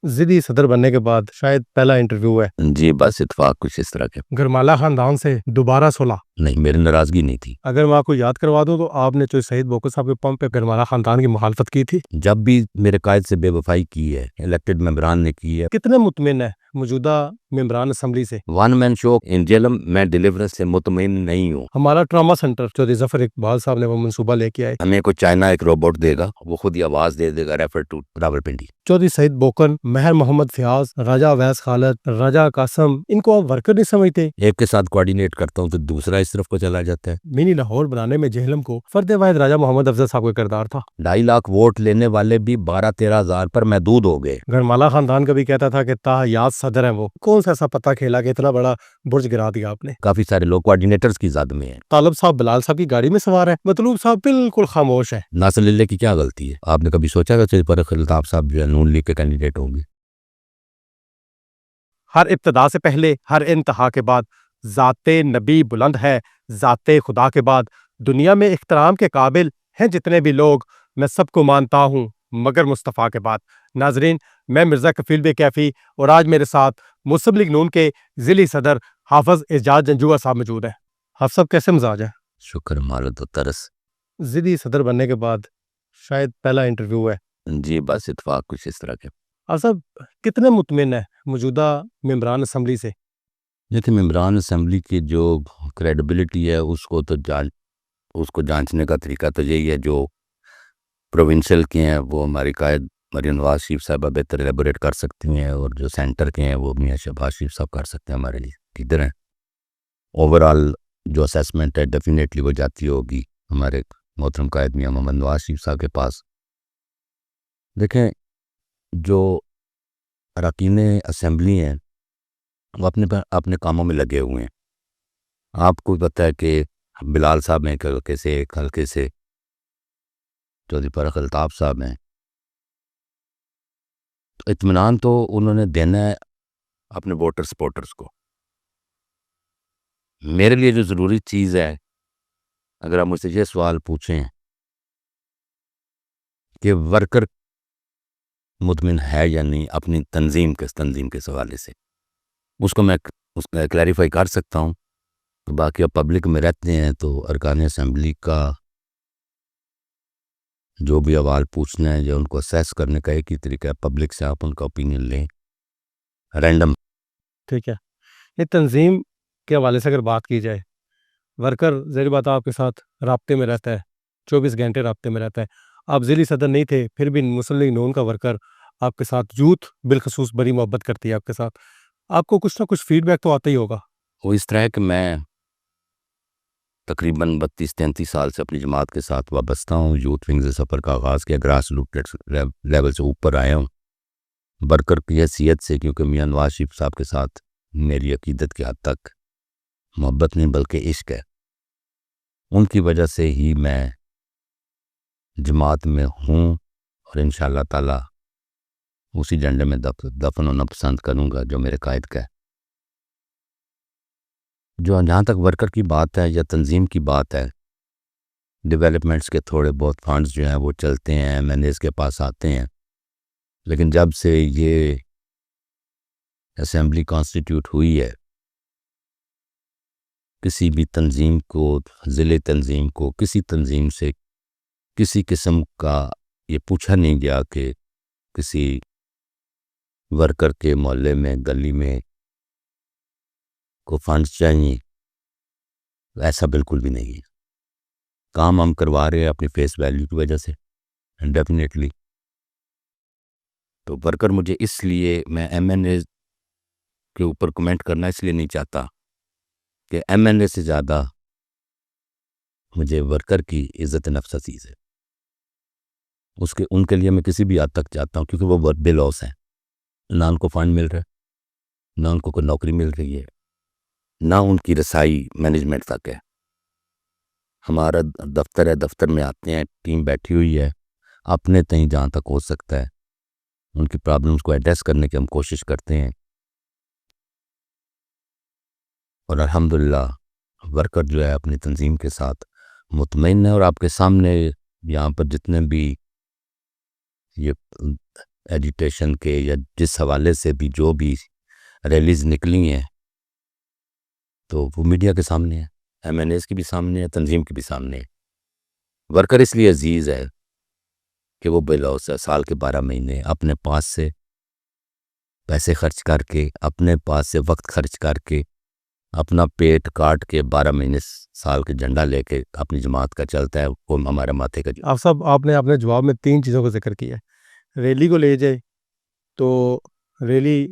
ضدی صدر بننے کے بعد شاید پہلا انٹرویو ہے. جی بس اتفاق کچھ اس طرح کے. گرمالا خاندان سے دوبارہ صلح؟ نہیں، میری ناراضگی نہیں تھی. اگر میں آپ کو یاد کروا دوں تو آپ نے چوہے سعید بوقر صاحب کے پمپ پہ گرمالا خاندان کی مخالفت کی تھی. جب بھی میرے قائد سے بے وفائی کی ہے الیکٹڈ ممبران نے کی ہے. کتنے مطمئن ہے موجودہ ممبران اسمبلی سے؟ ون مین شو ان جیلم میں ڈیلیورنس سے مطمئن نہیں ہوں. ہمارا ٹراما سینٹر چودھری ظفر اقبال صاحب نے وہ منصوبہ لے کے آئے. ہمیں کو چائنا ایک روبوٹ دے گا، وہ خود ہی آواز دے دے گا ریفر ٹو راولپنڈی. چودھری سعید بوقر، مہر محمد فیاض، راجہ اویس خالد، راجہ قاسم، ان کو آپ ورکر نہیں سمجھتے؟ ایک کے ساتھ کوارڈینیٹ کرتا ہوں تو دوسرا اس طرف کو چلا جاتا ہے. منی لاہور بنانے میں جہلم کو فرد واحد راجہ محمد افضل صاحب کا کردار تھا. 2.5 لاکھ ووٹ لینے والے بھی 12-13 ہزار پر محدود ہو گئے. گرمالا خاندان کا بھی کہتا تھا کہ تاحیات صدر ہیں وہ. کون سا ایسا پتہ کھیلا کہ اتنا بڑا برج گرا دیا آپ نے؟ کافی سارے لوگ کوارڈینیٹرز کی زد میں ہیں. طالب صاحب بلال صاحب کی گاڑی میں سوار ہے، مطلوب صاحب بالکل خاموش ہے. ناصر للہ کی کیا غلطی ہے؟ آپ نے کبھی سوچا کہ فرق الطاف صاحب جو ہے نون لیگ کے کینڈیڈیٹ ہوں گے؟ ہر ابتدا سے پہلے، ہر انتہا کے بعد ذات نبی بلند ہے. ذات خدا کے بعد دنیا میں احترام کے قابل ہیں جتنے بھی لوگ، میں سب کو مانتا ہوں مگر مصطفیٰ کے بعد. ناظرین، میں مرزا کفیل بے کیفی اور آج میرے ساتھ مسلم لیگ نون کے ضلعی صدر حافظ اعجاز جنجوعہ صاحب موجود ہیں. حافظ صاحب کیسے مزاج ہے؟ شکر مالت و ترس. ضلعی صدر بننے کے بعد شاید پہلا انٹرویو ہے. جی بس اتفاق کچھ اس طرح کے. آپ صاحب کتنے مطمئن ہے موجودہ ممبران اسمبلی سے؟ جیسے ممبران اسمبلی کی جو کریڈیبلٹی ہے اس کو جانچنے کا طریقہ تو یہی ہے جو پروونشل کے ہیں وہ ہماری قائد مریم نواز شریف صاحبہ بہتر ایلیبوریٹ کر سکتی ہیں، اور جو سینٹر کے ہیں وہ میاں شہباز شریف صاحب کر سکتے ہیں ہمارے لیے. ٹھیک ہے، اوورال جو اسیسمنٹ ہے ڈیفینیٹلی وہ جاتی ہوگی ہمارے محترم قائد میاں محمد نواز شریف صاحب کے پاس. دیکھیں، جو اراکین اسمبلی ہیں وہ اپنے کاموں میں لگے ہوئے ہیں. آپ کو پتہ ہے کہ بلال صاحب ہیں ایک حلقے سے، چودھری فرق الطاف صاحب ہیں. تو اطمینان تو انہوں نے دینا ہے اپنے ووٹر سپورٹرز کو. میرے لیے جو ضروری چیز ہے، اگر آپ مجھ سے یہ سوال پوچھیں کہ ورکر مطمئن ہے یا نہیں اپنی تنظیم کے حوالے سے، اس کو میں کلیریفائی کر سکتا ہوں. باقی اب پبلک میں رہتے ہیں تو ارکان اسمبلی کا جو بھی سوال پوچھنا ہے یا ان کو اسیس کرنے کا ایک ہی طریقہ ہے، پبلک سے آپ ان کا اوپینین لیں رینڈم. ٹھیک ہے، یہ تنظیم کے حوالے سے اگر بات کی جائے، ورکر ظاہر بات آپ کے ساتھ رابطے میں رہتا ہے، 24 گھنٹے رابطے میں رہتا ہے. آپ ضلعی صدر نہیں تھے پھر بھی مسلم لیگ نون کا ورکر آپ کے ساتھ یوتھ بالخصوص بڑی محبت کرتی ہے آپ کے ساتھ. آپ کو کچھ نہ کچھ فیڈ بیک تو آتا ہی ہوگا. وہ اس طرح ہے کہ میں تقریباً 32-33 سال سے اپنی جماعت کے ساتھ وابستہ ہوں. یوتھ ونگ سے سفر کا آغاز کیا، گراس روٹ لیول سے اوپر آیا ہوں ورکر کی حیثیت سے، کیونکہ میاں نواز شریف صاحب کے ساتھ میری عقیدت کی حد تک محبت نہیں بلکہ عشق ہے. ان کی وجہ سے ہی میں جماعت میں ہوں، اور انشاءاللہ تعالی اسی جھنڈے میں دفن ہونا پسند کروں گا جو میرے قائد کا ہے. جہاں تک ورکر کی بات ہے یا تنظیم کی بات ہے، ڈیولپمنٹس کے تھوڑے بہت فنڈز جو ہیں وہ چلتے ہیں، ایم این ایز کے پاس آتے ہیں. لیکن جب سے یہ اسمبلی کانسٹیٹیوٹ ہوئی ہے، کسی بھی تنظیم کو، ضلع تنظیم کو، کسی تنظیم سے کسی قسم کا یہ پوچھا نہیں گیا کہ کسی ورکر کے محلے میں، گلی میں کو فنڈز چاہیے. ایسا بالکل بھی نہیں ہے. کام ہم کروا رہے ہیں اپنی فیس ویلیو کی وجہ سے ڈیفینیٹلی. تو ورکر مجھے اس لیے، میں ایم این اے کے اوپر کمنٹ کرنا اس لیے نہیں چاہتا کہ ایم این اے سے زیادہ مجھے ورکر کی عزت نفس عزیز ہے. ان کے لیے میں کسی بھی حد تک چاہتا ہوں، کیونکہ وہ بے لوس ہیں. نہ ان کو فنڈ مل رہا ہے، نہ ان کو کوئی نوکری مل رہی ہے، نہ ان کی رسائی مینجمنٹ تک ہے. ہمارا دفتر ہے، دفتر میں آتے ہیں، ٹیم بیٹھی ہوئی ہے، اپنے تئیں جہاں تک ہو سکتا ہے ان کی پرابلمس کو ایڈریس کرنے کی ہم کوشش کرتے ہیں. اور الحمدللہ ورکر جو ہے اپنی تنظیم کے ساتھ مطمئن ہے. اور آپ کے سامنے یہاں پر جتنے بھی یہ ایجیٹیشن کے یا جس حوالے سے بھی جو بھی ریلیز نکلی ہیں تو وہ میڈیا کے سامنے ہے، ایم این ایز کی بھی سامنے ہے، تنظیم کی بھی سامنے ہے۔ ورکر اس لیے عزیز ہے کہ وہ بلوث سال کے 12 مہینے اپنے پاس سے پیسے خرچ کر کے، اپنے پاس سے وقت خرچ کر کے، اپنا پیٹ کاٹ کے 12 مہینے سال کے جھنڈا لے کے اپنی جماعت کا چلتا ہے، وہ ہمارے ماتھے کا آپ صاحب آپ نے اپنے جواب میں 3 چیزوں کا ذکر کیا ہے۔ ریلی کو لے جائے تو ریلی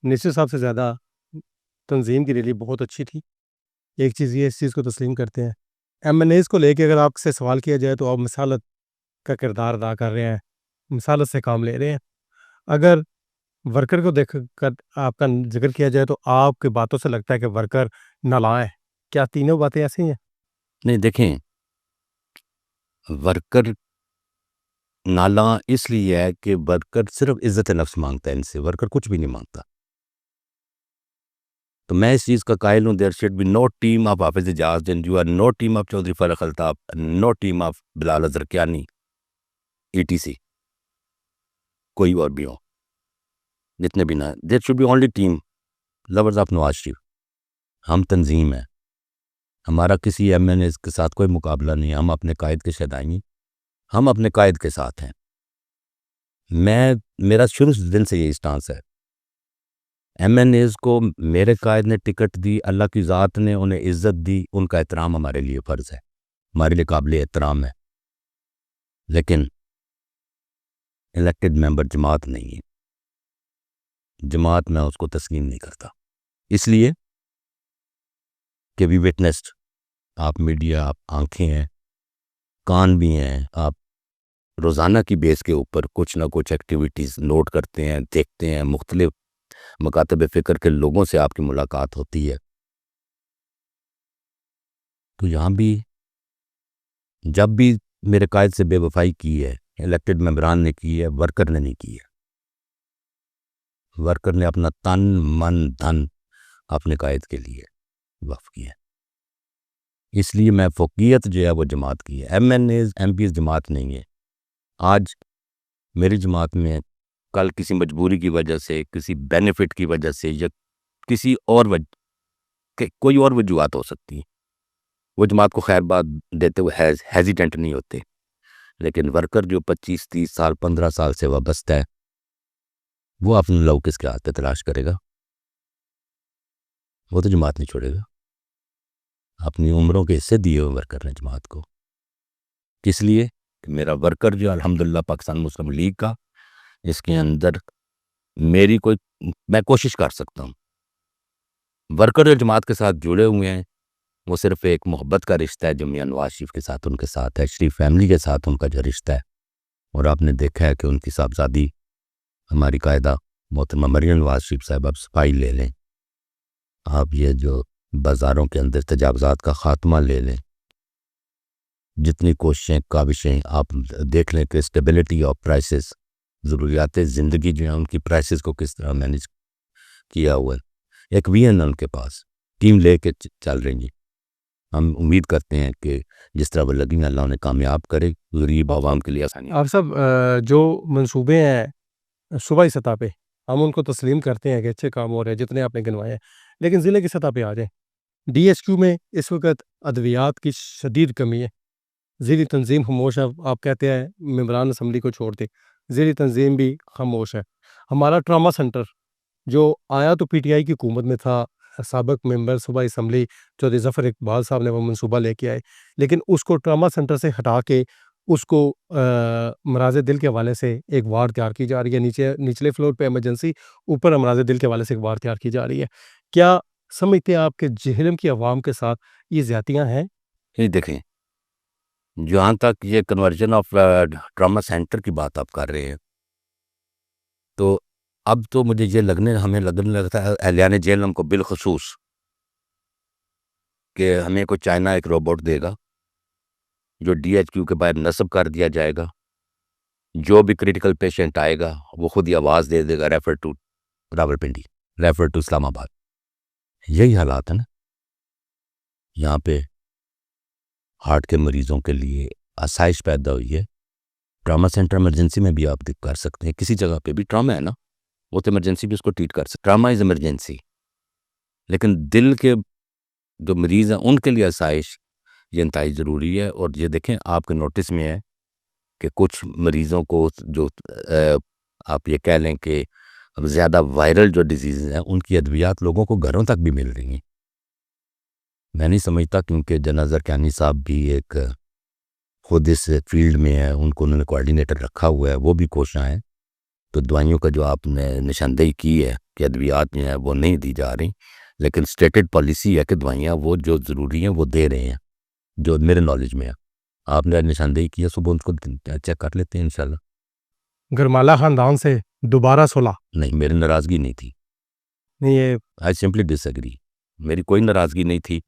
نصیر صاحب سے زیادہ تنظیم کی ریلی بہت اچھی تھی، ایک چیز یہ اس چیز کو تسلیم کرتے ہیں۔ ایم این ایز کو لے کے اگر آپ سے سوال کیا جائے تو آپ مثالت کا کردار ادا کر رہے ہیں، مثالت سے کام لے رہے ہیں۔ اگر ورکر کو دیکھ کر آپ کا ذکر کیا جائے تو آپ کی باتوں سے لگتا ہے کہ ورکر نالائیں ہے، کیا تینوں باتیں ایسی ہیں؟ نہیں، دیکھیں، ورکر نالاں اس لیے ہے کہ ورکر صرف عزت نفس مانگتا ہے، ان سے ورکر کچھ بھی نہیں مانگتا۔ تو میں اس چیز کا قائل ہوں، there should be no team of Hafiz Ijaz Din you are no team of Chaudhry Farooq Altaf, no team of Bilal ازرقیانی، ای ٹی سی، کوئی اور بھی ہو، جتنے بھی نہ، there should be only team lovers of Nawaz Sharif. ہم تنظیم ہیں، ہمارا کسی ایم این ایز کے ساتھ کوئی مقابلہ نہیں ہے، ہم اپنے قائد کے شیدائیں، ہم اپنے قائد کے ساتھ ہیں۔ میرا شروع دن سے یہی سٹانس ہے۔ ایم این ایز کو میرے قائد نے ٹکٹ دی، اللہ کی ذات نے انہیں عزت دی، ان کا احترام ہمارے لیے فرض ہے، ہمارے لیے قابل احترام ہے، لیکن الیکٹڈ ممبر جماعت نہیں ہے، جماعت میں اس کو تسلیم نہیں کرتا، اس لیے کہ وی وٹنسڈ، آپ میڈیا، آپ آنکھیں ہیں، کان بھی ہیں، آپ روزانہ کی بیس کے اوپر کچھ نہ کچھ ایکٹیویٹیز نوٹ کرتے ہیں، دیکھتے ہیں، مختلف مکاتب فکر کے لوگوں سے آپ کی ملاقات ہوتی ہے۔ تو یہاں بھی جب بھی میرے قائد سے بے وفائی کی ہے، الیکٹڈ ممبران نے کی ہے، ورکر نے نہیں کی ہے۔ ورکر نے اپنا تن من دھن اپنے قائد کے لیے وقف کیا ہے، اس لیے میں فوقیت جو ہے وہ جماعت کی ہے۔ M N As M PAs جماعت نہیں ہے۔ آج میری جماعت میں کل کسی مجبوری کی وجہ سے، کسی بینیفٹ کی وجہ سے، یا کسی اور کوئی اور وجوہات ہو سکتی ہیں، وہ جماعت کو خیر بات دیتے ہوئے ہیزیٹنٹ نہیں ہوتے، لیکن ورکر جو 25 30 سال 15 سال سے وابستہ ہے، وہ اپنے لوگ کس کے ہاتھ پہ تلاش کرے گا؟ وہ تو جماعت نہیں چھوڑے گا۔ اپنی عمروں کے حصے دیے ہوئے ورکر نے جماعت کو، کس لیے کہ میرا ورکر جو الحمدللہ پاکستان مسلم لیگ کا، اس کے اندر میں کوشش کر سکتا ہوں۔ ورکر جو جماعت کے ساتھ جڑے ہوئے ہیں، وہ صرف ایک محبت کا رشتہ ہے جو میاں نواز شریف کے ساتھ ان کے ساتھ ہے، شریف فیملی کے ساتھ ان کا جو رشتہ ہے، اور آپ نے دیکھا ہے کہ ان کی صاحبزادی ہماری قائدہ محترمہ مریم نواز شریف صاحب، آپ صفائی لے لیں، آپ یہ جو بازاروں کے اندر تجاوزات کا خاتمہ لے لیں، جتنی کوششیں کاوشیں آپ دیکھ لیں کہ اسٹیبلٹی آف پرائسز، ضروریات زندگی جو ہیں ان کی پرائسز کو کس طرح مینیج کیا ہوا ہے، ایک ویژن ان کے پاس، ٹیم لے کے چل رہی ہیں۔ ہم امید کرتے ہیں کہ جس طرح وہ لگی ہیں اللہ انہیں کامیاب کرے، غریب عوام کے لیے آسانی۔ آپ سب جو منصوبے ہیں صوبائی سطح پہ، ہم ان کو تسلیم کرتے ہیں کہ اچھے کام ہو رہے ہیں جتنے آپ نے گنوائے ہیں، لیکن ضلع کی سطح پہ آ جائیں، ڈی ایس کیو میں اس وقت ادویات کی شدید کمی ہے، ذیلی تنظیم خاموش ہے۔ آپ کہتے ہیں ممبران اسمبلی کو چھوڑ دے، ذیلی تنظیم بھی خاموش ہے۔ ہمارا ٹراما سنٹر جو آیا تو پی ٹی آئی کی حکومت میں تھا، سابق ممبر صوبائی اسمبلی چودھری ظفر اقبال صاحب نے وہ منصوبہ لے کے آئے، لیکن اس کو ٹراما سنٹر سے ہٹا کے اس کو امراض دل کے حوالے سے ایک وارڈ تیار کی جا رہی ہے، نچلے فلور پہ ایمرجنسی، اوپر امراض دل کے حوالے سے ایک وارڈ تیار کی جا رہی ہے۔ کیا سمجھتے ہیں آپ کہ جہلم کی عوام کے ساتھ یہ زیادتیاں ہیں؟ یہ دیکھیں، جہاں تک یہ کنورژن آف ٹراما سینٹر کی بات آپ کر رہے ہیں، تو اب تو مجھے یہ ہمیں لگنے لگتا ہے اہلیان جہلم کو بالخصوص کہ ہمیں کوئی چائنا ایک روبوٹ دے گا جو ڈی ایچ کیو کے باہر نصب کر دیا جائے گا، جو بھی کریٹیکل پیشنٹ آئے گا وہ خود ہی آواز دے دے گا، refer to Rawalpindi, refer to Islamabad. یہی حالات ہیں نا یہاں پہ، ہارٹ کے مریضوں کے لیے آسائش پیدا ہوئی ہے، ٹراما سینٹر ایمرجنسی میں بھی آپ کر سکتے ہیں، کسی جگہ پہ بھی ٹراما ہے نا، وہ تو ایمرجنسی بھی اس کو ٹریٹ کر سکتے، ٹراما از ایمرجنسی. لیکن دل کے جو مریض ہیں ان کے لیے آسائش یہ انتہائی ضروری ہے. اور یہ دیکھیں آپ کے نوٹس میں ہے کہ کچھ مریضوں کو جو آپ یہ کہہ لیں کہ زیادہ وائرل جو ڈیزیز ہیں ان کی ادویات لوگوں کو گھروں تک بھی مل رہی ہیں. میں نہیں سمجھتا، کیونکہ جنازہ کیانی صاحب بھی ایک خود اس فیلڈ میں ہے، ان کو انہوں نے کوآرڈینیٹر رکھا ہوا ہے، وہ بھی کوشاں ہیں. تو دوائیوں کا جو آپ نے نشاندہی کی ہے کہ ادویات جو ہیں وہ نہیں دی جا رہی، لیکن اسٹیٹڈ پالیسی ہے کہ دوائیاں وہ جو ضروری ہیں وہ دے رہے ہیں، جو میرے نالج میں ہے. آپ نے نشاندہی کی ہے صبح ان کو چیک کر لیتے ہیں انشاءاللہ. گرمالا خاندان سے دوبارہ صلح؟ نہیں، میری ناراضگی نہیں تھی. نہیں، یہ آئی سمپلی ڈس ایگری. میری کوئی ناراضگی نہیں تھی،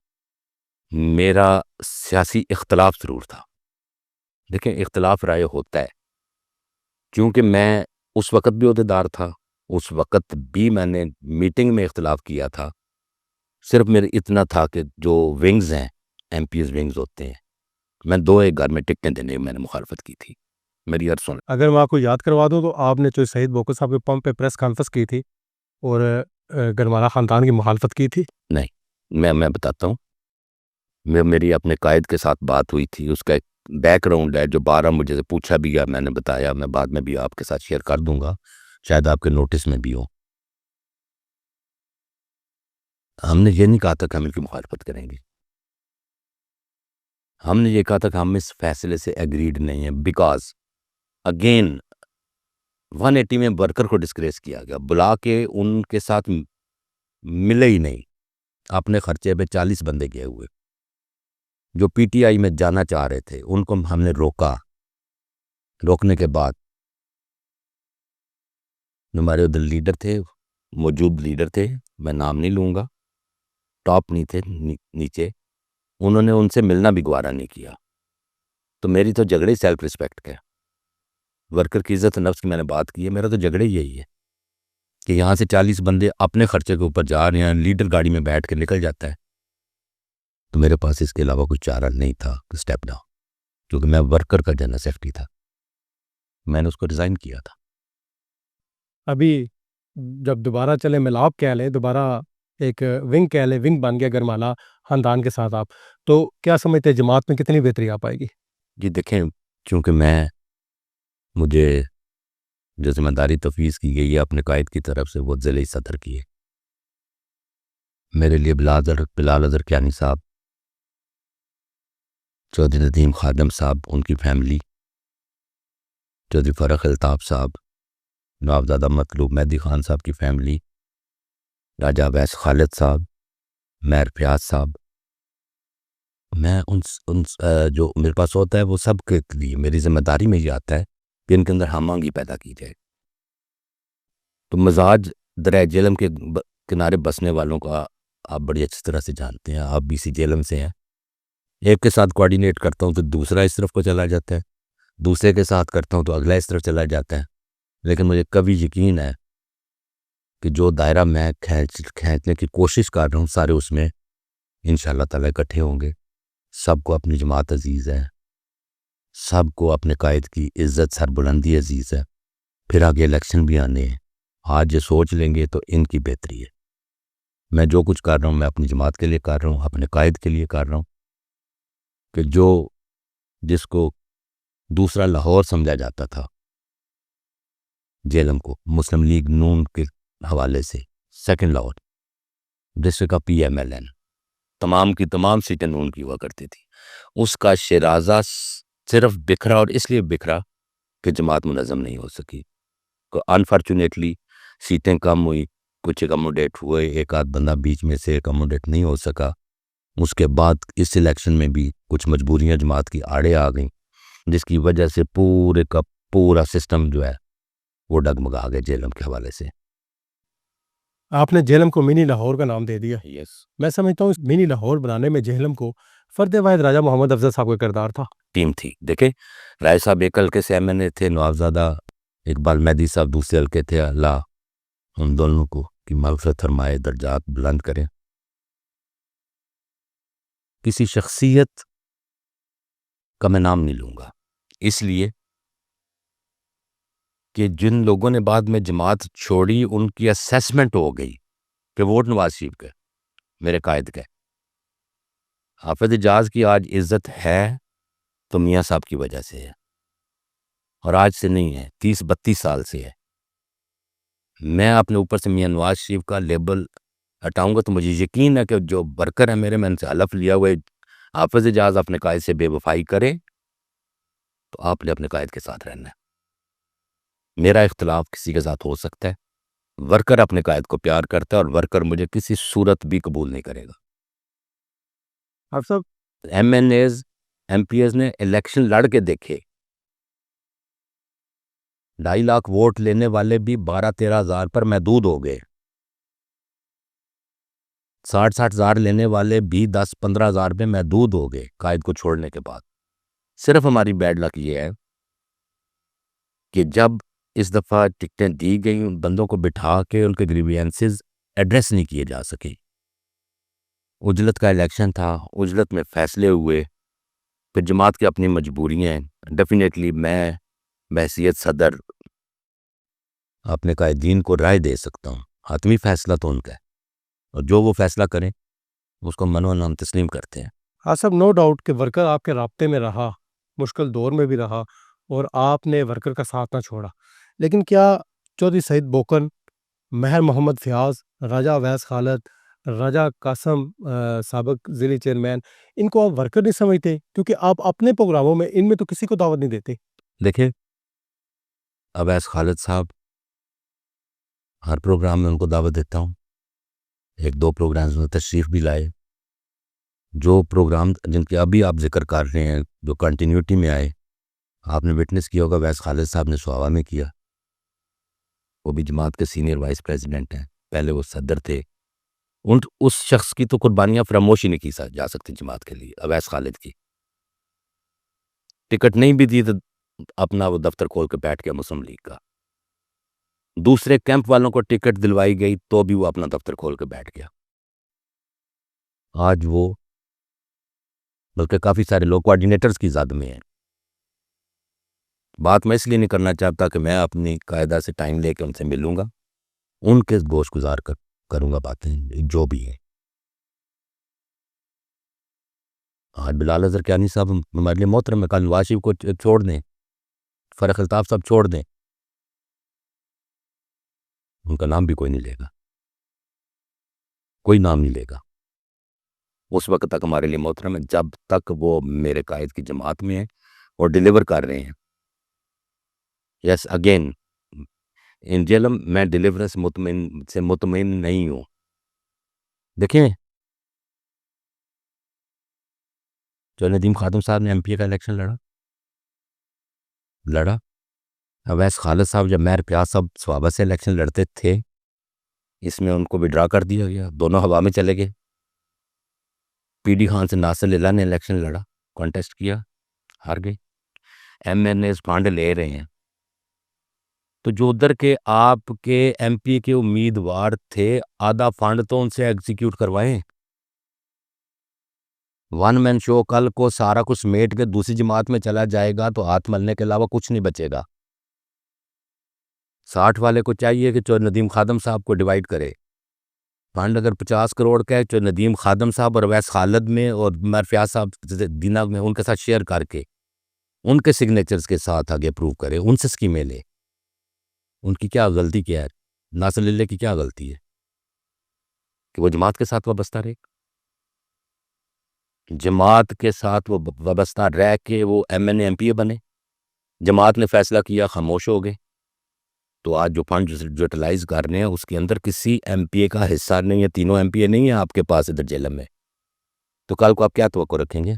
میرا سیاسی اختلاف ضرور تھا. دیکھیں اختلاف رائے ہوتا ہے، کیونکہ میں اس وقت بھی عہدیدار تھا، اس وقت بھی میں نے میٹنگ میں اختلاف کیا تھا. صرف میرے اتنا تھا کہ جو ونگز ہیں، ایم پیز ونگز ہوتے ہیں، میں 2 ایک گھر میں ٹکٹیں دینے میں نے مخالفت کی تھی. میری عرصوں اگر میں آپ کو یاد کروا دوں تو آپ نے جو سعید بوکر صاحب کے پمپ پہ پریس کانفرنس کی تھی اور گرمالا خاندان کی مخالفت کی تھی. نہیں، میں بتاتا ہوں. میری اپنے قائد کے ساتھ بات ہوئی تھی، اس کا ایک بیک گراؤنڈ ہے جو 12 مجھے سے پوچھا بھی گیا، میں نے بتایا، میں بعد میں بھی آپ کے ساتھ شیئر کر دوں گا، شاید آپ کے نوٹس میں بھی ہو. ہم نے یہ نہیں کہا تھا کہ ہم ان کی مخالفت کریں گے، ہم نے یہ کہا تھا کہ ہم اس فیصلے سے ایگریڈ نہیں ہیں، بیکاز اگین 180 میں ورکر کو ڈسکریس کیا گیا، بلا کے ان کے ساتھ ملے ہی نہیں. اپنے خرچے پہ 40 بندے گئے ہوئے جو پی ٹی آئی میں جانا چاہ رہے تھے، ان کو ہم نے روکا. روکنے کے بعد ہمارے ادھر لیڈر تھے، موجود لیڈر تھے، میں نام نہیں لوں گا، ٹاپ نہیں تھے، نیچے، انہوں نے ان سے ملنا بھی گوارا نہیں کیا. تو میری تو جھگڑے سیلف رسپیکٹ کا، ورکر کی عزت نفس کی میں نے بات کی ہے، میرا تو جھگڑے یہی ہے کہ یہاں سے 40 بندے اپنے خرچے کے اوپر جا رہے ہیں، لیڈر گاڑی میں بیٹھ کے نکل جاتا ہے. تو میرے پاس اس کے علاوہ کوئی چارہ نہیں تھا کہ اسٹیپ ڈاؤن، کیونکہ میں ورکر کا جنرل سیکرٹری تھا، میں نے اس کو ریزائن کیا تھا. ابھی جب دوبارہ چلے ملاپ کہہ لیں، دوبارہ ایک ونگ کہہ لیں، ونگ بن گیا گرمالا خاندان کے ساتھ آپ، تو کیا سمجھتے ہیں جماعت میں کتنی بہتری آ پائے گی؟ جی دیکھیں، چونکہ مجھے جو ذمہ داری تفویض کی گئی ہے اپنے قائد کی طرف سے، وہ ضلعی صدر کی ہے. میرے لیے بلال اظہر کیانی صاحب، چودھری ندیم خادم صاحب ان کی فیملی، چودھری فرخ الطاف صاحب، نوابزادہ مطلوب مہدی خان صاحب کی فیملی، راجہ ویس خالد صاحب، میر فیاض صاحب، میں ان جو میرے پاس ہوتا ہے وہ سب کے لیے میری ذمہ داری میں یہ آتا ہے کہ ان کے اندر ہم آہنگی پیدا کی جائے. تو مزاج دریا جہلم کے کنارے بسنے والوں کا آپ بڑی اچھی طرح سے جانتے ہیں، آپ بی سی جہلم سے ہیں. ایک کے ساتھ کوآرڈینیٹ کرتا ہوں تو دوسرا اس طرف کو چلا جاتا ہے، دوسرے کے ساتھ کرتا ہوں تو اگلا اس طرف چلا جاتا ہے. لیکن مجھے کبھی یقین ہے کہ جو دائرہ میں کھینچنے کی کوشش کر رہا ہوں سارے اس میں انشاءاللہ تعالی اکٹھے ہوں گے. سب کو اپنی جماعت عزیز ہے، سب کو اپنے قائد کی عزت سربلندی عزیز ہے. پھر آگے الیکشن بھی آنے ہیں، آج یہ سوچ لیں گے تو ان کی بہتری ہے. میں جو کچھ کر رہا ہوں میں اپنی جماعت کے لیے کر رہا ہوں، اپنے قائد کے لیے کر رہا ہوں، کہ جس کو دوسرا لاہور سمجھا جاتا تھا جیلم کو، مسلم لیگ نون کے حوالے سے سیکنڈ لاہور ڈسٹرکٹ کا پی ایم ایل این، تمام کی تمام سیٹیں نون کی ہوا کرتی تھی. اس کا شیرازہ صرف بکھرا، اور اس لیے بکھرا کہ جماعت منظم نہیں ہو سکی. انفارچونیٹلی سیٹیں کم ہوئی، کچھ اکموڈیٹ ہوئے، ایک آدھ بندہ بیچ میں سے اکموڈیٹ نہیں ہو سکا. اس کے بعد اس الیکشن میں بھی کچھ مجبوریاں جماعت کی آڑے آ گئیں، جس کی وجہ سے پورے کا پورا سسٹم جو ہے وہ ڈگمگا گئے جیلم کے حوالے سے. آپ نے جہلم کو منی لاہور کا نام دے دیا. یس، میں سمجھتا ہوں اس منی لاہور بنانے میں جہلم کو فرد واحد راجہ محمد افضل صاحب کا کردار تھا. ٹیم تھی. دیکھیں رائے صاحب ایک ہلکے سے ایم این اے تھے، نوابزادہ اقبال مہدی صاحب دوسرے ہلکے تھے. اللہ ان دونوں کو کی مغفرت فرمائے، درجات بلند کریں. کسی شخصیت کا میں نام نہیں لوں گا، اس لیے کہ جن لوگوں نے بعد میں جماعت چھوڑی ان کی اسیسمنٹ ہو گئی کہ ووٹ نواز شریف کے، میرے قائد کے. حافظ اعجاز کی آج عزت ہے تو میاں صاحب کی وجہ سے ہے، اور آج سے نہیں ہے، 30-32 سال سے ہے. میں اپنے اوپر سے میاں نواز شریف کا لیبل ہٹاؤں گا تو مجھے یقین ہے کہ جو ورکر ہے میرے، میں ان سے حلف لیا ہوا ہے، حافظ اعجاز اپنے قائد سے بے وفائی کرے تو آپ نے اپنے قائد کے ساتھ رہنا ہے. میرا اختلاف کسی کے ساتھ ہو سکتا ہے، ورکر اپنے قائد کو پیار کرتا ہے، اور ورکر مجھے کسی صورت بھی قبول نہیں کرے گا. آپ صاحب M N As M P As نے الیکشن لڑ کے دیکھے، 2.5 لاکھ ووٹ لینے والے بھی 12-13 ہزار پر محدود ہو گئے، 60-60 ہزار لینے والے بھی 10-15 ہزار پہ محدود ہو گئے قائد کو چھوڑنے کے بعد. صرف ہماری بیڈ لک یہ ہے کہ جب اس دفعہ ٹکٹیں دی گئی ان بندوں کو بٹھا کے ان کے گریوینسز ایڈریس نہیں کیے جا سکے. عجلت کا الیکشن تھا، عجلت میں فیصلے ہوئے، پھر جماعت کی اپنی مجبوریاں ہیں. ڈیفینیٹلی میں بحیثیت صدر اپنے قائدین کو رائے دے سکتا ہوں، حتمی فیصلہ تو ان کا ہے، اور جو وہ فیصلہ کریں اس کو منو ہم تسلیم کرتے ہیں. ہاں صاحب، نو ڈاؤٹ کہ ورکر آپ کے رابطے میں رہا، مشکل دور میں بھی رہا، اور آپ نے ورکر کا ساتھ نہ چھوڑا. لیکن کیا چودھری سعید بوکن، مہر محمد فیاض، راجہ اویس خالد، راجہ قاسم سابق ضلعی چیئرمین، ان کو آپ ورکر نہیں سمجھتے؟ کیونکہ آپ اپنے پروگراموں میں ان میں تو کسی کو دعوت نہیں دیتے. دیکھیں اویس خالد صاحب، ہر پروگرام میں ان کو دعوت دیتا ہوں، 1-2 پروگرامز میں تشریف بھی لائے. جو پروگرام جن کے ابھی آپ ذکر کر رہے ہیں جو کنٹینیوٹی میں آئے، آپ نے وٹنس کیا ہوگا، اویس خالد صاحب نے سواوا میں کیا، وہ بھی جماعت کے سینئر وائس پریزیڈنٹ ہیں، پہلے وہ صدر تھے. اس شخص کی تو قربانیاں فراموش ہی نہیں کی جا سکتی جماعت کے لیے. اویس خالد کی ٹکٹ نہیں بھی دی تو اپنا وہ دفتر کھول کے بیٹھ گیا مسلم لیگ کا. دوسرے کیمپ والوں کو ٹکٹ دلوائی گئی تو بھی وہ اپنا دفتر کھول کے بیٹھ گیا. آج وہ بلکہ کافی سارے لوگ کوآرڈینیٹرز کی زد میں ہیں. بات میں اس لیے نہیں کرنا چاہتا کہ میں اپنی قاعدہ سے ٹائم لے کے ان سے ملوں گا، ان کے گوشت گزار کروں گا باتیں جو بھی ہیں. آج بلال اظہر کیانی صاحب ہمارے لیے محترم ہے، کل نواز شریف کو چھوڑ دیں، فرق الطاف صاحب چھوڑ دیں، ان کا نام بھی کوئی نہیں لے گا، کوئی نام نہیں لے گا. اس وقت تک ہمارے لیے محترم ہے جب تک وہ میرے قائد کی جماعت میں ہیں اور ڈیلیور کر رہے ہیں. یس اگین ان جیلم میں ڈیلیورنس مطمئن نہیں ہوں. دیکھیں جو ندیم خادم صاحب نے ایم پی اے کا الیکشن لڑا، اویس خالد صاحب جب مہر پیاز صاحب سوابہ سے الیکشن لڑتے تھے، اس میں ان کو وڈرا کر دیا گیا، دونوں ہوا میں چلے گئے. پی ڈی خان سے ناصر لیلہ نے الیکشن لڑا، کانٹیسٹ کیا، ہار گئے. ایم این ایز فنڈ لے رہے ہیں تو جو ادھر کے آپ کے ایم پی کے امیدوار تھے آدھا فنڈ تو ان سے ایگزیکیوٹ کروائیں. ون مین شو کل کو سارا کچھ سمیٹ کے دوسری جماعت میں چلا جائے گا تو ہاتھ ملنے کے علاوہ کچھ نہیں بچے گا. 60 والے کو چاہیے کہ جو ندیم خادم صاحب کو ڈیوائیڈ کرے. فنڈ اگر 50 کروڑ کا ہے جو ندیم خادم صاحب اور اویس خالد میں اور مہر فیاض صاحب دینا میں ان کے ساتھ شیئر کر کے ان کے سگنیچرز کے ساتھ آگے اپروو کرے، ان سے اسکیمیں لے. ان کی کیا غلطی کیا ہے؟ ناصر للہ کی کیا غلطی ہے کہ وہ جماعت کے ساتھ وابستہ رہے؟ جماعت کے ساتھ وہ وابستہ رہ کے وہ M N A M P A بنے. جماعت نے فیصلہ کیا، خاموش ہو گئے. تو آج جو فنڈ یوٹیلائز کر رہے ہیں اس کے اندر کسی ایم پی اے کا حصہ نہیں ہے، تینوں ایم پی اے نہیں ہیں آپ کے پاس ادھر جیلم میں. تو کل کو آپ کیا توقع رکھیں گے؟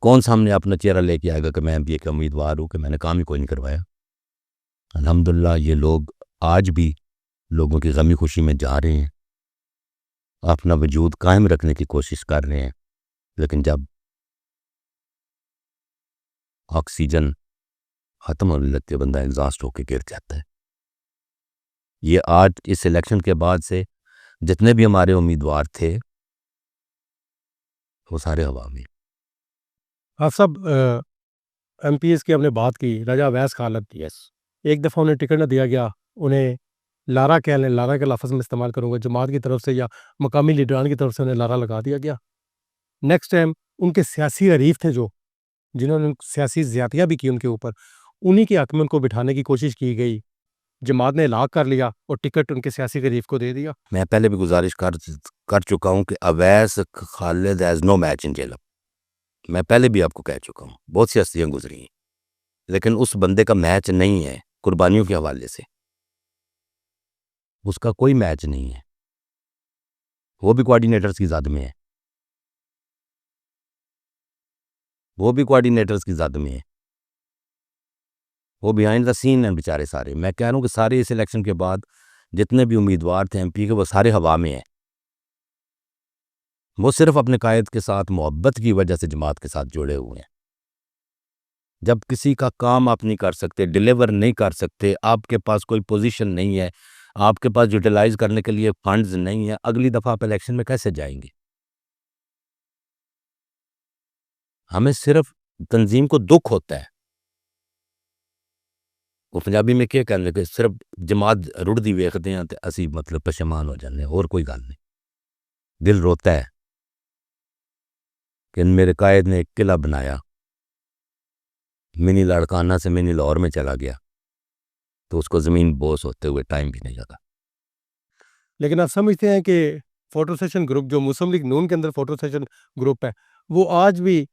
کون سامنے اپنا چہرہ لے کے آئے گا کہ میں ایم پی اے کا امیدوار ہوں کہ میں نے کام ہی کوئی نہیں کروایا؟ الحمدللہ یہ لوگ آج بھی لوگوں کی غمی خوشی میں جا رہے ہیں، اپنا وجود قائم رکھنے کی کوشش کر رہے ہیں، لیکن جب آکسیجن ختم ہونے لگتی ہے بندہ ایگزاسٹ ہو کے گر جاتا ہے. یہ آج اس الیکشن کے بعد سے جتنے بھی ہمارے امیدوار تھے وہ سارے ہوا میں. آپ صاحب ایم پی ایس کی ہم نے بات کی، راجہ اویس خالد، یس ایک دفعہ انہیں ٹکٹ نہ دیا گیا، انہیں لارا کہہ لیں، لارا کے لفظ میں استعمال کروں گا، جماعت کی طرف سے یا مقامی لیڈران کی طرف سے انہیں لارا لگا دیا گیا۔ نیکسٹ ٹائم ان کے سیاسی حریف تھے جو جنہوں نے سیاسی زیادتیاں بھی کی ان کے اوپر، انہی کے حق میں ان کو بٹھانے کی کوشش کی گئی، جماعت نے ہلاک کر لیا اور ٹکٹ ان کے سیاسی حریف کو دے دیا۔ میں پہلے بھی گزارش کر چکا ہوں کہ Owais Khalid has no match in Jhelum, میں پہلے بھی آپ کو کہہ چکا ہوں، بہت سی ہستیاں گزری ہیں، لیکن اس بندے کا میچ نہیں ہے قربانیوں کے حوالے سے، اس کا کوئی میچ نہیں ہے، وہ بھی کوآرڈینیٹرز کی زد میں ہے، وہ بھی کوآرڈینیٹرز کی زد میں ہے، وہ بیہائنڈ دا سین ہیں بیچارے سارے۔ میں کہہ رہا ہوں کہ سارے اس الیکشن کے بعد جتنے بھی امیدوار تھے ایم پی کے، وہ سارے ہوا میں ہیں، وہ صرف اپنے قائد کے ساتھ محبت کی وجہ سے جماعت کے ساتھ جڑے ہوئے ہیں۔ جب کسی کا کام آپ نہیں کر سکتے، ڈیلیور نہیں کر سکتے، آپ کے پاس کوئی پوزیشن نہیں ہے، آپ کے پاس یوٹیلائز کرنے کے لیے فنڈز نہیں ہیں، اگلی دفعہ آپ الیکشن میں کیسے جائیں گے؟ ہمیں صرف تنظیم کو دکھ ہوتا ہے، وہ پنجابی میں کیا کہنے کہ صرف جماعت رڑ دی ویکھتے ہیں تے اسی مطلب پشیمان ہو جانے ہیں، اور کوئی گل نہیں۔ دل روتا ہے کہ میرے قائد نے ایک قلعہ بنایا، منی لاڑکانہ سے منی لاہور میں چلا گیا، تو اس کو زمین بوس ہوتے ہوئے ٹائم بھی نہیں لگا۔ لیکن آپ سمجھتے ہیں کہ فوٹو سیشن گروپ جو مسلم لیگ نون کے اندر فوٹو سیشن گروپ ہے، وہ آج بھی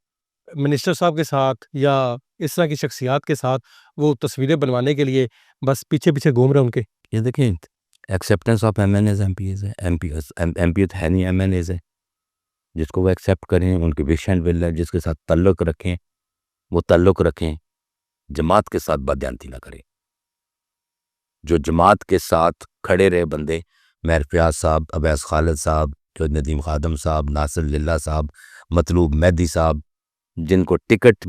منسٹر صاحب کے ساتھ یا اس طرح کی شخصیات کے ساتھ وہ تصویریں بنوانے کے لیے بس پیچھے پیچھے گھوم رہے ہیں ان کے؟ یہ دیکھیں acceptance of M N As M P As ہے، ایم پی ہے نہیں، ایم این ایز ہے، جس کو وہ ایکسیپٹ کریں، ان کی وش اینڈ ول ہے، جس کے ساتھ تعلق رکھیں وہ تعلق رکھیں، جماعت کے ساتھ بددیانتی نہ کریں۔ جو جماعت کے ساتھ کھڑے رہے بندے، مہر فیاض صاحب، اویس خالد صاحب، جو ندیم خادم صاحب، ناصر للہ صاحب، مطلوب مہدی صاحب، جن کو ٹکٹ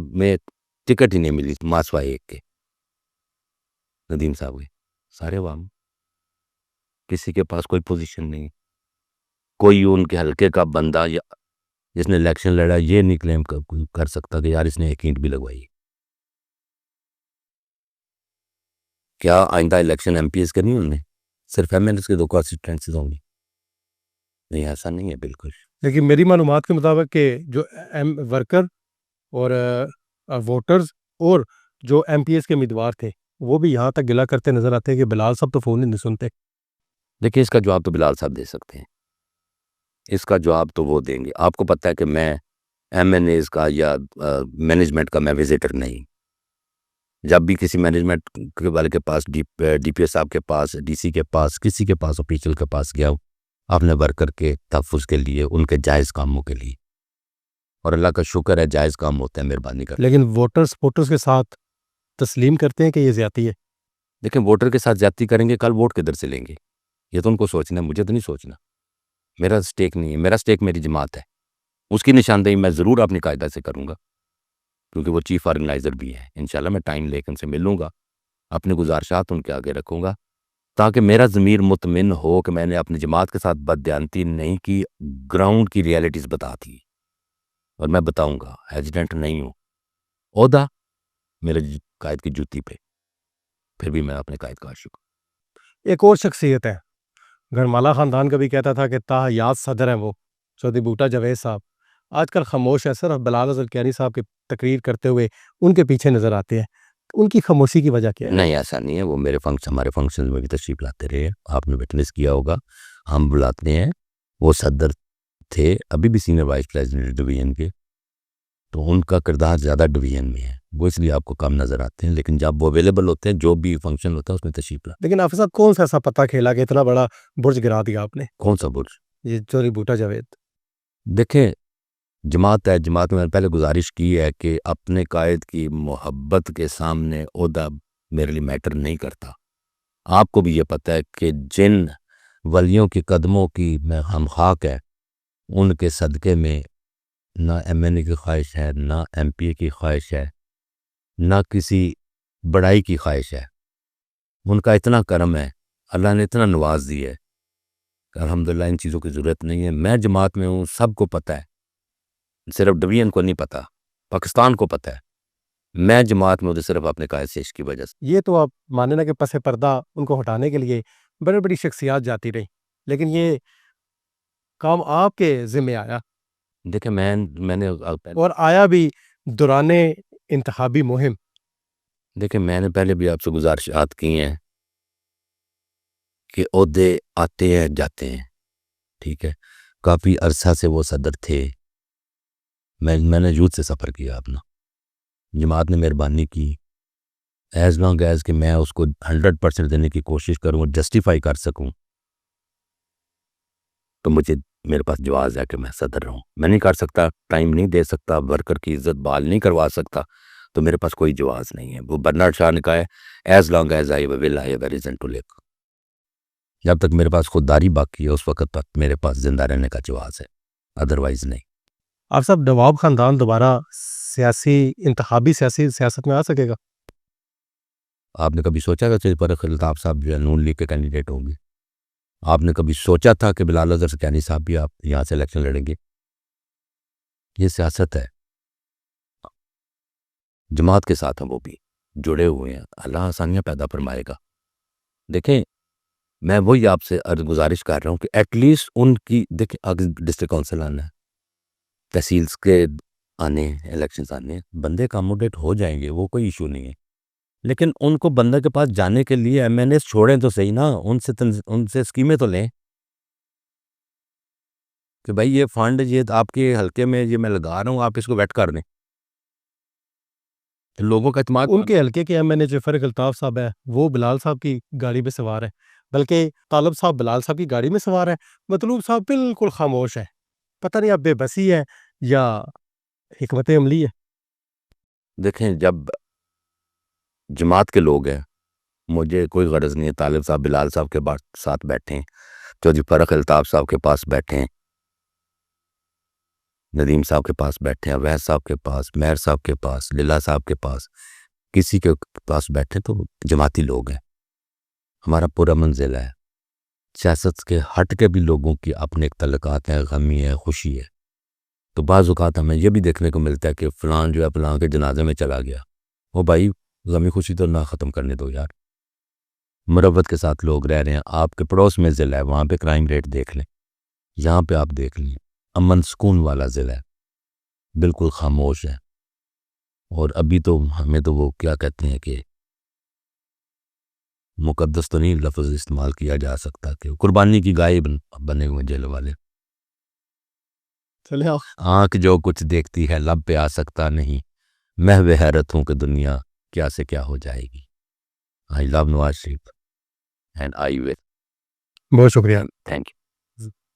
ہی نہیں ملی ماسوائے ایک کے، ندیم صاحب کے، سارے عوام، کسی کے پاس کوئی پوزیشن نہیں، کوئی ان کے حلقے کا بندہ یا جس نے الیکشن لڑا یہ نہیں کلیم کر سکتا کہ یار اس نے ایک اینٹ بھی لگوائی۔ کیا آئندہ الیکشن ایم پی ایس کرنی انہوں نے؟ صرف ایم این ایس کے دو کانسٹیٹوئنسیز ہوں گی؟ نہیں، ایسا نہیں ہے بالکل۔ لیکن میری معلومات کے مطابق کہ جو ورکر اور ووٹرز اور جو ایم پی ایس کے امیدوار تھے وہ بھی یہاں تک گلا کرتے نظر آتے ہیں کہ بلال صاحب تو فون ہی نہیں سنتے۔ دیکھیں اس کا جواب تو بلال صاحب دے سکتے ہیں، اس کا جواب تو وہ دیں گے۔ آپ کو پتہ ہے کہ میں ایم این ایز کا یا مینجمنٹ کا میں وزٹر نہیں، جب بھی کسی مینجمنٹ والے کے پاس، ڈی پی ایس صاحب کے پاس، ڈی سی کے پاس، کسی کے پاس آفیشل کے پاس گیا ہوں اپنے ورکر کے تحفظ کے لیے، ان کے جائز کاموں کے لیے، اور اللہ کا شکر ہے جائز کام ہوتے ہیں، مہربانی کر۔ لیکن ووٹرز کے ساتھ تسلیم کرتے ہیں کہ یہ زیادتی ہے؟ دیکھیں ووٹر کے ساتھ زیادتی کریں گے، کل ووٹ کدھر سے لیں گے؟ یہ تو ان کو سوچنا ہے، مجھے تو نہیں سوچنا، میرا سٹیک نہیں ہے، میرا سٹیک میری جماعت ہے، اس کی نشاندہی میں ضرور اپنی قاعدہ سے کروں گا، کیونکہ وہ چیف آرگنائزر بھی ہے۔ انشاءاللہ میں ٹائم لے کے ان سے ملوں گا، اپنے گزارشات ان کے آگے رکھوں گا، تاکہ میرا ضمیر مطمئن ہو کہ میں نے اپنی جماعت کے ساتھ بددیانتی نہیں کی، گراؤنڈ کی ریالٹیز بتا دی، اور میں بتاؤں گا، ہیزیٹنٹ نہیں ہوں۔ عہدہ میرے قائد کی جوتی پہ، پھر بھی میں اپنے قائد کا عاشق ہوں۔ ایک اور شخصیت ہے، گھرمالا خاندان کا بھی کہتا تھا کہ تاحیات صدر ہیں وہ چودھری بوٹا جاوید صاحب، آج کل خاموش ہے، صرف بلال اظہر کیانی صاحب کی تقریر کرتے ہوئے ان کے پیچھے نظر آتے ہیں، ان کی خاموشی کی وجہ کیا ہے؟ نہیں ایسا نہیں ہے، وہ میرے ہمارے فنکشن میں بھی تشریف لاتے رہے، آپ نے وٹنس کیا ہوگا، ہم بلاتے ہیں، وہ صدر تھے، ابھی بھی سینئر وائس پریزیڈنٹ ڈویژن کے، تو ان کا کردار زیادہ ڈویژن میں ہے، وہ اس لیے آپ کو کم نظر آتے ہیں، لیکن جب وہ اویلیبل ہوتے ہیں، جو بھی فنکشن ہوتا ہے اس میں تشریف لاتے ہیں۔ لیکن حافظ صاحب کون سا ایسا پتہ کھیلا کہ اتنا بڑا برج گرا دیا آپ نے؟ کون سا برج؟ یہ چودھری بوٹا جاوید۔ دیکھیں جماعت ہے، جماعت میں نے پہلے گزارش کی ہے کہ اپنے قائد کی محبت کے سامنے عہدہ میرے لیے میٹر نہیں کرتا۔ آپ کو بھی یہ پتہ ہے کہ جن ولیوں کی قدموں کی میں ہم خاک ہے، ان کے صدقے میں نہ ایم این اے کی خواہش ہے، نہ ایم پی اے کی خواہش ہے، نہ کسی بڑائی کی خواہش ہے، ان کا اتنا کرم ہے، اللہ نے اتنا نواز دی ہے کہ الحمدللہ ان چیزوں کی ضرورت نہیں ہے۔ میں جماعت میں ہوں، سب کو پتہ ہے، صرف ڈویژن کو نہیں پتہ، پاکستان کو پتہ ہے میں جماعت میں ہوتے صرف اپنے قائد سے عشق کی وجہ سے. یہ تو آپ مانے نا کہ پس پردہ ان کو ہٹانے کے لیے بڑی بڑی شخصیات جاتی رہی، لیکن یہ کام آپ کے ذمہ آیا دیکھیں میں نے اور آیا بھی دوران انتخابی مہم. دیکھیں میں نے پہلے بھی آپ سے گزارشات کی ہیں کہ عہدے آتے ہیں جاتے ہیں، ٹھیک ہے. کافی عرصہ سے وہ صدر تھے. میں نے یوتھ سے سفر کیا اپنا. جماعت نے مہربانی کی ایز لانگ ایز کہ میں اس کو 100% دینے کی کوشش کروں اور جسٹیفائی کر سکوں تو میرے پاس جواز ہے کہ میں صدر رہوں. میں نہیں کر سکتا، ٹائم نہیں دے سکتا، ورکر کی عزت بحال نہیں کروا سکتا، تو میرے پاس کوئی جواز نہیں ہے. وہ برنارڈ شاہ نے کہا ہے as long as I will I a reason to live. جب تک میرے پاس خودداری باقی ہے اس وقت تک میرے پاس زندہ رہنے کا جواز ہے، ادروائز نہیں. آپ صاحب نواب خاندان دوبارہ انتخابی سیاست میں آ سکے گا؟ آپ نے کبھی سوچا کہ فرق الطاف صاحب جو ہے نون لیگ کے کینڈیڈیٹ ہوں گے؟ آپ نے کبھی سوچا تھا کہ بلال اظہر سکینی صاحب بھی آپ یہاں سے الیکشن لڑیں گے؟ یہ سیاست ہے. جماعت کے ساتھ ہم وہ بھی جڑے ہوئے ہیں، اللہ آسانیاں پیدا فرمائے گا. دیکھیں میں وہی آپ سے گزارش کر رہا ہوں کہ ایٹ لیسٹ ان کی دیکھیں ڈسٹرکٹ کونسل آنا ہے، تحصیلس کے آنے الیکشنز آنے، بندے اکاموڈیٹ ہو جائیں گے، وہ کوئی ایشو نہیں ہے. لیکن ان کو بندے کے پاس جانے کے لیے ایم این ایس چھوڑیں تو صحیح نا، ان سے اسکیمیں تو لیں کہ بھائی یہ فنڈ یہ آپ کے حلقے میں یہ میں لگا رہا ہوں، آپ اس کو ویٹ کر دیں. لوگوں کا اعتماد ان کے حلقے کے ایم این اے جو فرق الطاف صاحب ہے وہ بلال صاحب کی گاڑی میں سوار ہے، بلکہ طالب صاحب بلال صاحب کی گاڑی میں سوار ہے، مطلوب صاحب بالکل خاموش ہے. پتہ نہیں اب بے بسی ہے یا حکمت عملی ہے. دیکھیں جب جماعت کے لوگ ہیں، مجھے کوئی غرض نہیں ہے طالب صاحب بلال صاحب کے ساتھ بیٹھیں، چودھری فرق الطاف صاحب کے پاس بیٹھیں، ندیم صاحب کے پاس بیٹھیں، اویس صاحب کے پاس، مہر صاحب کے پاس، للہ صاحب کے پاس، کسی کے پاس بیٹھیں تو جماعتی لوگ ہیں. ہمارا پورا منزل ہے. سیاست کے ہٹ کے بھی لوگوں کی اپنے تعلقات ہیں، غمی ہے، خوشی ہے. تو بعض اوقات ہمیں یہ بھی دیکھنے کو ملتا ہے کہ فلان جو ہے فلان کے جنازے میں چلا گیا. وہ بھائی غمی خوشی تو نہ ختم کرنے دو یار. مروت کے ساتھ لوگ رہ رہے ہیں. آپ کے پڑوس میں ضلع ہے، وہاں پہ کرائم ریٹ دیکھ لیں، یہاں پہ آپ دیکھ لیں امن سکون والا ضلع ہے، بالکل خاموش ہے. اور ابھی تو ہمیں تو وہ کیا کہتے ہیں کہ مقدس تو نہیں لفظ استعمال کیا جا سکتا کہ قربانی کی گائے بنے ہوئے جیل والے. چلے آنکھ جو کچھ دیکھتی ہے لب پہ آ سکتا نہیں، محو حیرت ہوں کہ دنیا کیا سے کیا ہو جائے گی. I love Nawaz Sharif and I will. بہت شکریہ. Thank you.